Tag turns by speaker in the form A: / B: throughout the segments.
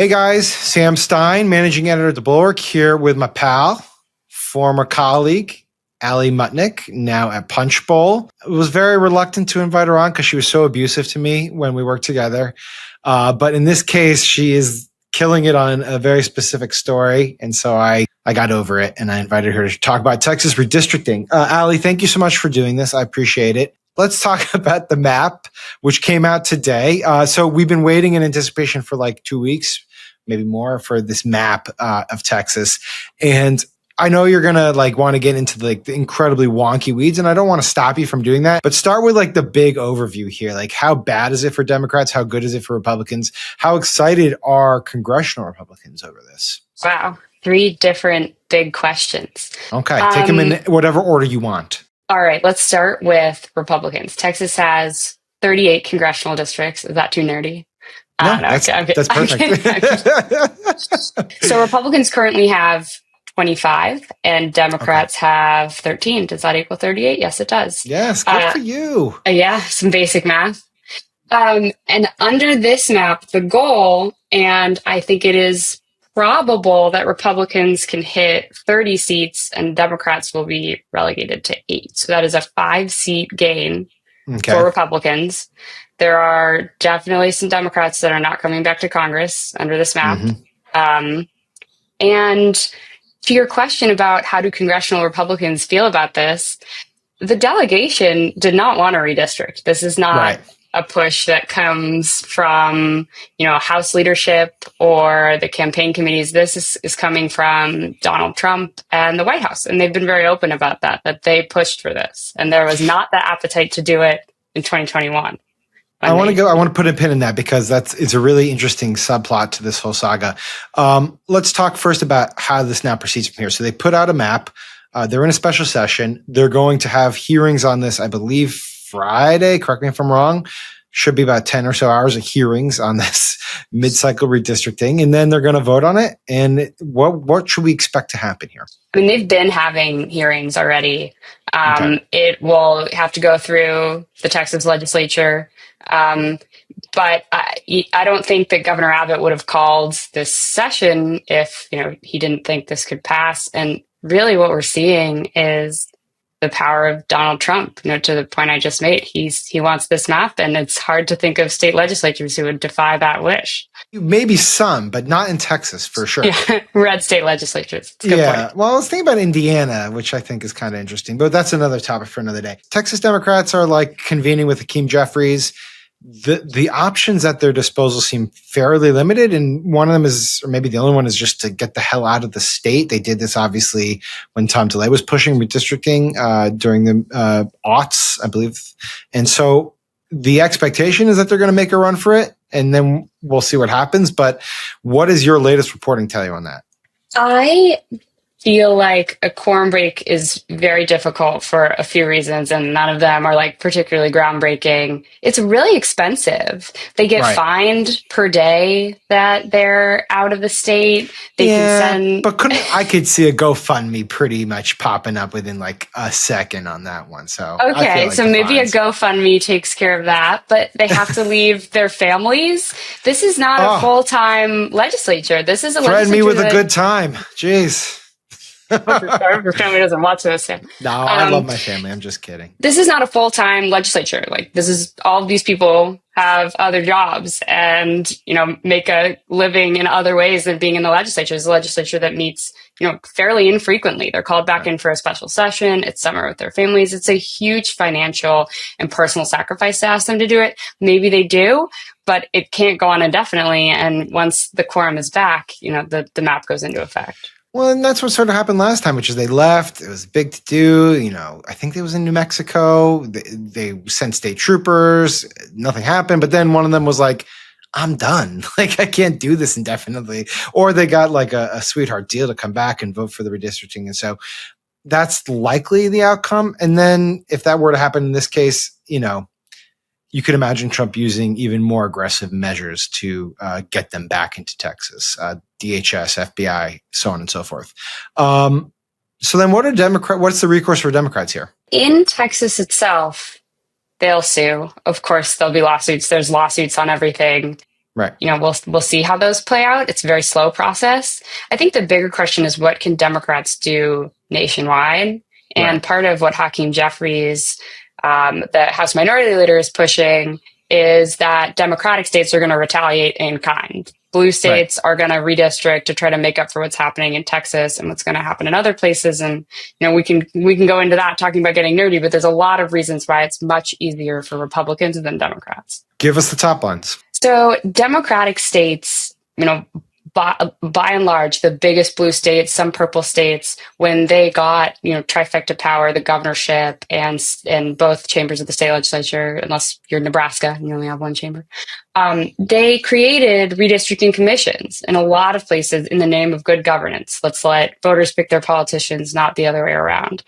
A: Hey guys, Sam Stein, managing editor at the Bulwark, here with my pal, former colleague, Ally Mutnick, now at Punchbowl. I was very reluctant to invite her on because she was so abusive to me when we worked together. But in this case, she is killing it on a very specific story. And so I got over it and I invited her to talk about Texas redistricting. Ally, thank you so much for doing this. I appreciate it. Let's talk about the map, which came out today. So we've been waiting in anticipation for like 2 weeks, maybe more, for this map of Texas. And I know you're going to want to get into the incredibly wonky weeds, and I don't want to stop you from doing that. But start with the big overview here. How bad is it for Democrats? How good is it for Republicans? How excited are congressional Republicans over this?
B: Wow. 3 different big questions.
A: Okay. Take them in whatever order you want.
B: All right, let's start with Republicans. Texas has 38 congressional districts. Is that too nerdy?
A: No, that's perfect.
B: So Republicans currently have 25 and Democrats have 13. Does that equal 38? Yes, it does.
A: Yes, good for you.
B: Yeah, some basic math. And under this map, the goal, and I think it is probable that Republicans can hit 30 seats and Democrats will be relegated to 8. So that is a 5-seat gain for Republicans. There are definitely some Democrats that are not coming back to Congress under this map. And to your question about how do congressional Republicans feel about this, the delegation did not want to redistrict. This is not a push that comes from, House leadership or the campaign committees. This is coming from Donald Trump and the White House. And they've been very open about that they pushed for this. And there was not the appetite to do it in 2021.
A: I want to put a pin in that because it's a really interesting subplot to this whole saga. Let's talk first about how this now proceeds from here. So they put out a map. They're in a special session. They're going to have hearings on this, I believe, Friday. Correct me if I'm wrong. Should be about 10 or so hours of hearings on this mid-cycle redistricting. And then they're going to vote on it. And what should we expect to happen here?
B: I mean, they've been having hearings already. It will have to go through the Texas legislature. But I don't think that Governor Abbott would have called this session if, he didn't think this could pass. And really what we're seeing is the power of Donald Trump, to the point I just made. He wants this map, and it's hard to think of state legislatures who would defy that wish.
A: Maybe some, but not in Texas for sure.
B: Yeah, red state legislatures. It's a good point.
A: Well, let's think about Indiana, which I think is kind of interesting, but that's another topic for another day. Texas Democrats are convening with Hakeem Jeffries. The options at their disposal seem fairly limited, and one of them is, or maybe the only one, is just to get the hell out of the state. They did this obviously when Tom DeLay was pushing redistricting during the aughts, I believe. And so the expectation is that they're going to make a run for it, and then we'll see what happens. But what is your latest reporting tell you on that?
B: I feel like a quorum break is very difficult for a few reasons, and none of them are particularly groundbreaking. It's really expensive. They get fined per day that they're out of the state. They can send.
A: But I could see a GoFundMe pretty much popping up within a second on that one. So
B: so maybe a GoFundMe takes care of that, but they have to leave their families. This is not a full-time legislature. This is a legislature.
A: Threaten me with a good time. Jeez.
B: Your family doesn't watch this.
A: No, I love my family. I'm just kidding.
B: This is not a full-time legislature. This is all of these people have other jobs and, make a living in other ways than being in the legislature. It's a legislature that meets, fairly infrequently. They're called back in for a special session. It's summer with their families. It's a huge financial and personal sacrifice to ask them to do it. Maybe they do, but it can't go on indefinitely. And once the quorum is back, the map goes into effect.
A: Well, and that's what sort of happened last time, which is they left. It was big to do. I think it was in New Mexico. They sent state troopers. Nothing happened. But then one of them was like, I'm done. I can't do this indefinitely. Or they got a sweetheart deal to come back and vote for the redistricting. And so that's likely the outcome. And then if that were to happen in this case, you could imagine Trump using even more aggressive measures to get them back into Texas, DHS, FBI, so on and so forth. So then what's the recourse for Democrats here?
B: In Texas itself, they'll sue. Of course, there'll be lawsuits. There's lawsuits on everything.
A: Right.
B: We'll see how those play out. It's a very slow process. I think the bigger question is, what can Democrats do nationwide? And
A: Right.
B: part of what Hakeem Jeffries, the House Minority Leader, is pushing is that Democratic states are going to retaliate in kind. Blue states are going to redistrict to try to make up for what's happening in Texas and what's going to happen in other places. And we can go into that, talking about getting nerdy, but there's a lot of reasons why it's much easier for Republicans than Democrats.
A: Give us the top ones.
B: So Democratic states, by and large, the biggest blue states, some purple states, when they got, trifecta power, the governorship and both chambers of the state legislature, unless you're Nebraska, you only have one chamber, they created redistricting commissions in a lot of places in the name of good governance. Let's let voters pick their politicians, not the other way around.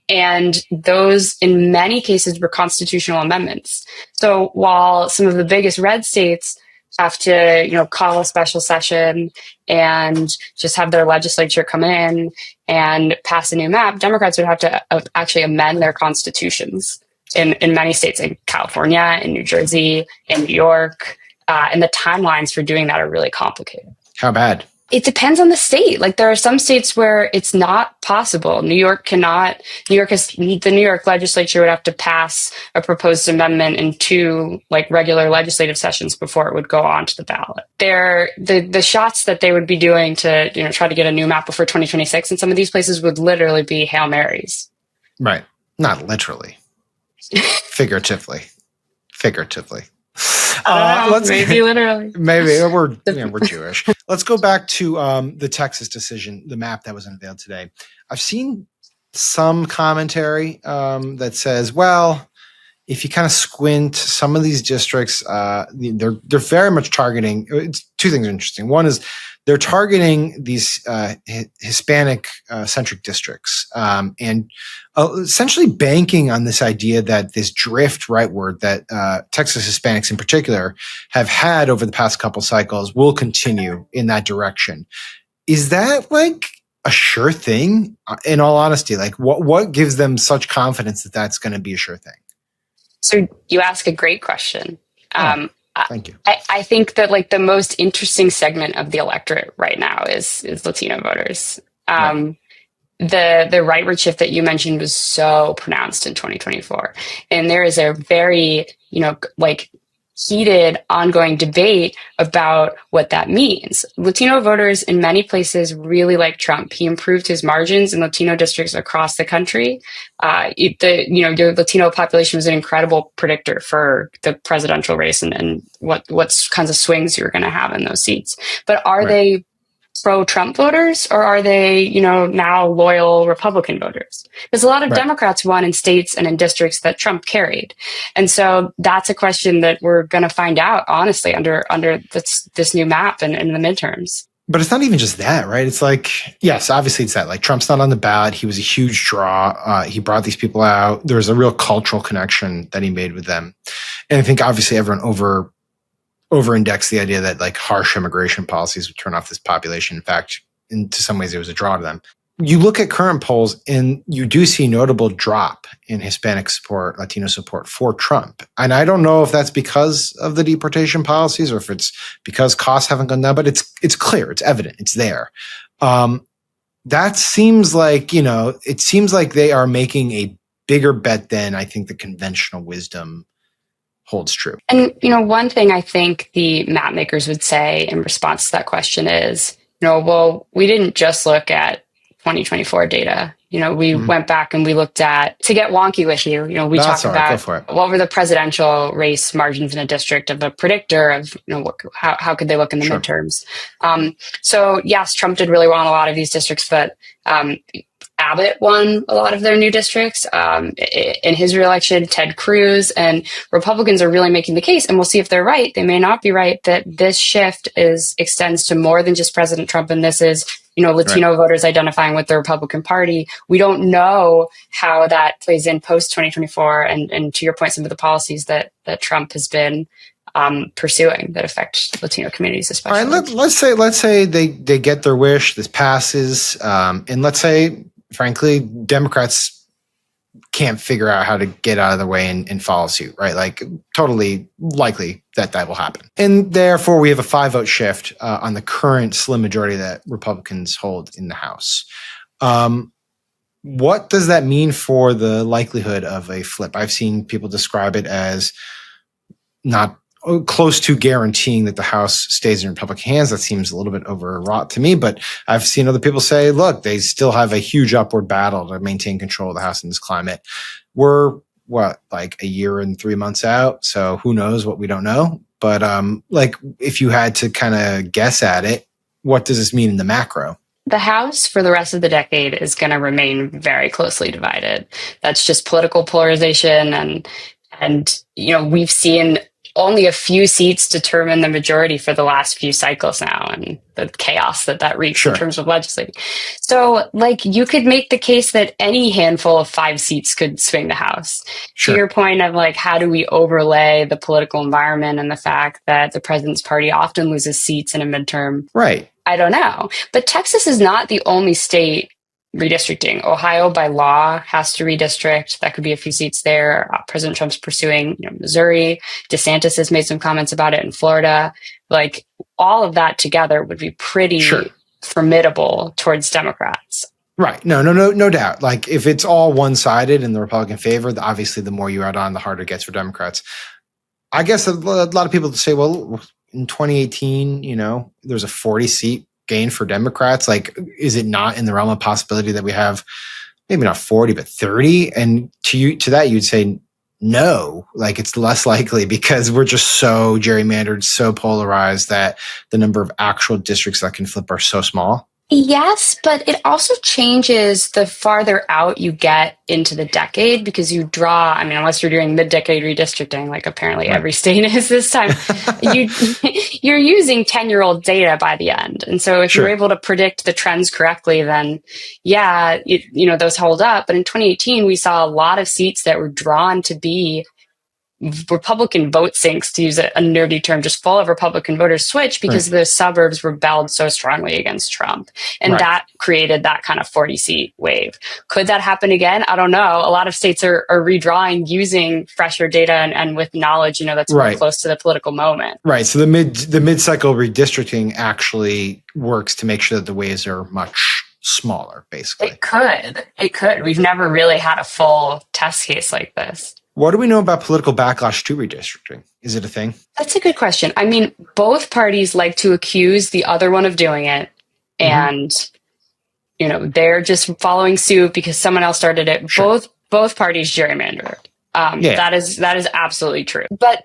B: And those, in many cases, were constitutional amendments. So while some of the biggest red states have to, call a special session and just have their legislature come in and pass a new map, Democrats would have to actually amend their constitutions in many states, in California, in New Jersey, in New York. And the timelines for doing that are really complicated.
A: How bad?
B: It depends on the state. Like, there are some states where it's not possible. New York, the New York legislature would have to pass a proposed amendment in 2 regular legislative sessions before it would go on to the ballot. The shots that they would be doing to, try to get a new map before 2026 in some of these places would literally be Hail Marys.
A: Right. Not literally. Figuratively.
B: Maybe literally.
A: Maybe we're Jewish. Let's go back to the Texas decision, the map that was unveiled today. I've seen some commentary that says, well, if you kind of squint, some of these districts, they're very much targeting. Two things are interesting. One is they're targeting these Hispanic centric districts and essentially banking on this idea that this drift rightward that Texas Hispanics in particular have had over the past couple cycles will continue in that direction. Is that a sure thing? In all honesty, what gives them such confidence that that's going to be a sure thing?
B: So you ask a great question.
A: Thank you.
B: I think that the most interesting segment of the electorate right now is Latino voters. Right. The rightward shift that you mentioned was so pronounced in 2024. And there is a very, heated ongoing debate about what that means. Latino voters in many places really like Trump. He improved his margins in Latino districts across the country. The Latino population was an incredible predictor for the presidential race and what kinds of swings you were going to have in those seats. But are they pro-Trump voters, or are they, now loyal Republican voters? Because a lot of Democrats won in states and in districts that Trump carried. And so that's a question that we're going to find out, honestly, under this new map and in the midterms.
A: But it's not even just that, right? It's yes, obviously it's that. Trump's not on the ballot. He was a huge draw. He brought these people out. There was a real cultural connection that he made with them. And I think obviously everyone over-indexed the idea that harsh immigration policies would turn off this population. In fact, to some ways, it was a draw to them. You look at current polls and you do see notable drop in Hispanic support, Latino support for Trump. And I don't know if that's because of the deportation policies or if it's because costs haven't gone down, but it's clear, it's evident, it's there. That seems it seems like they are making a bigger bet than I think the conventional wisdom holds true. And,
B: one thing I think the map makers would say in response to that question is, well, we didn't just look at 2024 data. We went back and we looked at, to get wonky with you, we talked about what were the presidential race margins in a district of a predictor of, how could they look in the midterms? So yes, Trump did really well in a lot of these districts, but Abbott won a lot of their new districts. In his reelection, Ted Cruz, and Republicans are really making the case, and we'll see if they're right. They may not be right, that this shift extends to more than just President Trump, and this is, Latino voters identifying with the Republican Party. We don't know how that plays in post 2024, and to your point, some of the policies that Trump has been pursuing that affect Latino communities, especially.
A: All right, let's say they get their wish, this passes, and let's say, frankly, Democrats can't figure out how to get out of the way and follow suit, right? Like totally likely that will happen. And therefore we have a 5-vote shift on the current slim majority that Republicans hold in the House. What does that mean for the likelihood of a flip? I've seen people describe it as not close to guaranteeing that the House stays in Republican hands. That seems a little bit overwrought to me, but I've seen other people say, look, they still have a huge upward battle to maintain control of the House in this climate. We're like a year and 3 months out. So who knows what we don't know. But like if you had to kind of guess at it, what does this mean in the macro?
B: The House for the rest of the decade is going to remain very closely divided. That's just political polarization. And we've seen only a few seats determine the majority for the last few cycles now, and the chaos that wreaks in terms of legislating. So like you could make the case that any handful of 5 seats could swing the House. To your point of like, how do we overlay the political environment and the fact that the president's party often loses seats in a midterm?
A: Right.
B: I don't know. But Texas is not the only state redistricting. Ohio, by law, has to redistrict. That could be a few seats there. President Trump's pursuing Missouri. DeSantis has made some comments about it in Florida. Like all of that together would be pretty formidable towards Democrats.
A: Right. No doubt. Like if it's all one-sided in the Republican favor, obviously the more you add on, the harder it gets for Democrats. I guess a lot of people say, well, in 2018, there's a 40-seat gain for Democrats. Like, is it not in the realm of possibility that we have maybe not 40, but 30? And to that, you'd say no, like it's less likely because we're just so gerrymandered, so polarized that the number of actual districts that can flip are so small.
B: Yes, but it also changes the farther out you get into the decade because you draw, unless you're doing mid-decade redistricting, like apparently every state is this time, you're using 10-year-old data by the end. And so if you're able to predict the trends correctly, then those hold up. But in 2018, we saw a lot of seats that were drawn to be Republican vote sinks, to use a nerdy term, just full of Republican voters switch because the suburbs rebelled so strongly against Trump. And that created that kind of 40-seat wave. Could that happen again? I don't know. A lot of states are redrawing using fresher data and with knowledge, that's more close to the political moment. Right.
A: So the mid-cycle redistricting actually works to make sure that the waves are much smaller, basically.
B: It could. We've never really had a full test case like this.
A: What do we know about political backlash to redistricting? Is it a thing?
B: That's a good question. Both parties like to accuse the other one of doing it. And, they're just following suit because someone else started it. Both parties gerrymander. That is absolutely true. But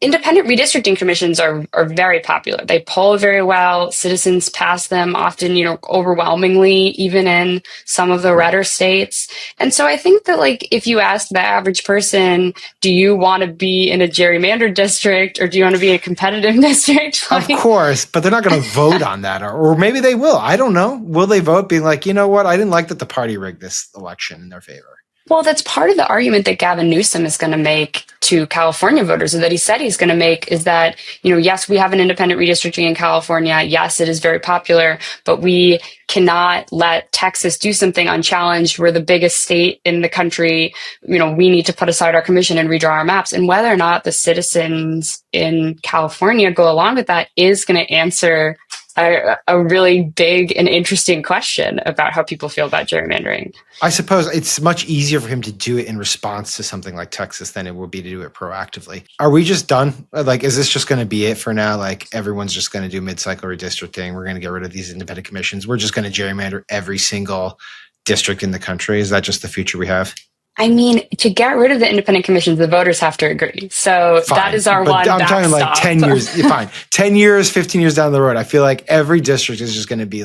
B: independent redistricting commissions are very popular. They poll very well. Citizens pass them often, overwhelmingly, even in some of the redder states. And so I think that if you ask the average person, do you want to be in a gerrymandered district or do you want to be in a competitive district?
A: Of course, but they're not going to vote on that. Or maybe they will. I don't know. Will they vote being like, you know what? I didn't like that the party rigged this election in their favor.
B: Well, that's part of the argument that Gavin Newsom is going to make to California voters, or that he said he's going to make, is that, yes, we have an independent redistricting in California. Yes, it is very popular, but we cannot let Texas do something unchallenged. We're the biggest state in the country. We need to put aside our commission and redraw our maps. And whether or not the citizens in California go along with that is going to answer a really big and interesting question about how people feel about gerrymandering.
A: I suppose it's much easier for him to do it in response to something like Texas than it would be to do it proactively. Are we just done? Is this just going to be it for now? Everyone's just going to do mid-cycle redistricting. We're going to get rid of these independent commissions. We're just going to gerrymander every single district in the country. Is that just the future we have?
B: To get rid of the independent commissions, the voters have to agree. So that is our one backstop. I'm talking
A: 10 years. Fine. 10 years, 15 years down the road, I feel like every district is just going to be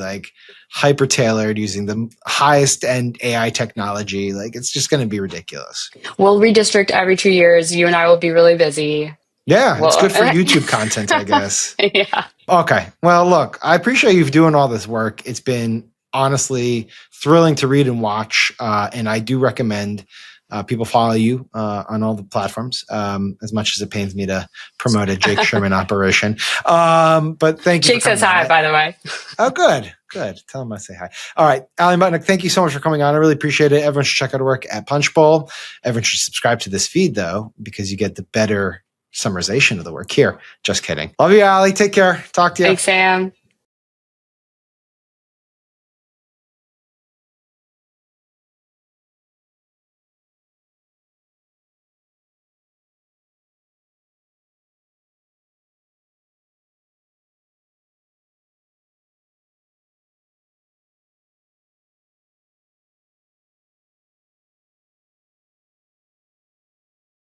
A: hyper tailored using the highest end AI technology. It's just going to be ridiculous.
B: We'll redistrict every 2 years. You and I will be really busy.
A: Yeah, it's good for YouTube content, I guess.
B: Yeah.
A: Okay. Well, look, I appreciate you doing all this work. It's been honestly thrilling to read and watch. And I do recommend People follow you on all the platforms, as much as it pains me to promote a Jake Sherman operation. But thank you.
B: Jake says hi, by the way.
A: Oh, good. Tell him I say hi. All right. Ally Mutnick, thank you so much for coming on. I really appreciate it. Everyone should check out her work at Punchbowl. Everyone should subscribe to this feed, though, because you get the better summarization of the work here. Just kidding. Love you, Ally. Take care. Talk to you.
B: Thanks, Sam.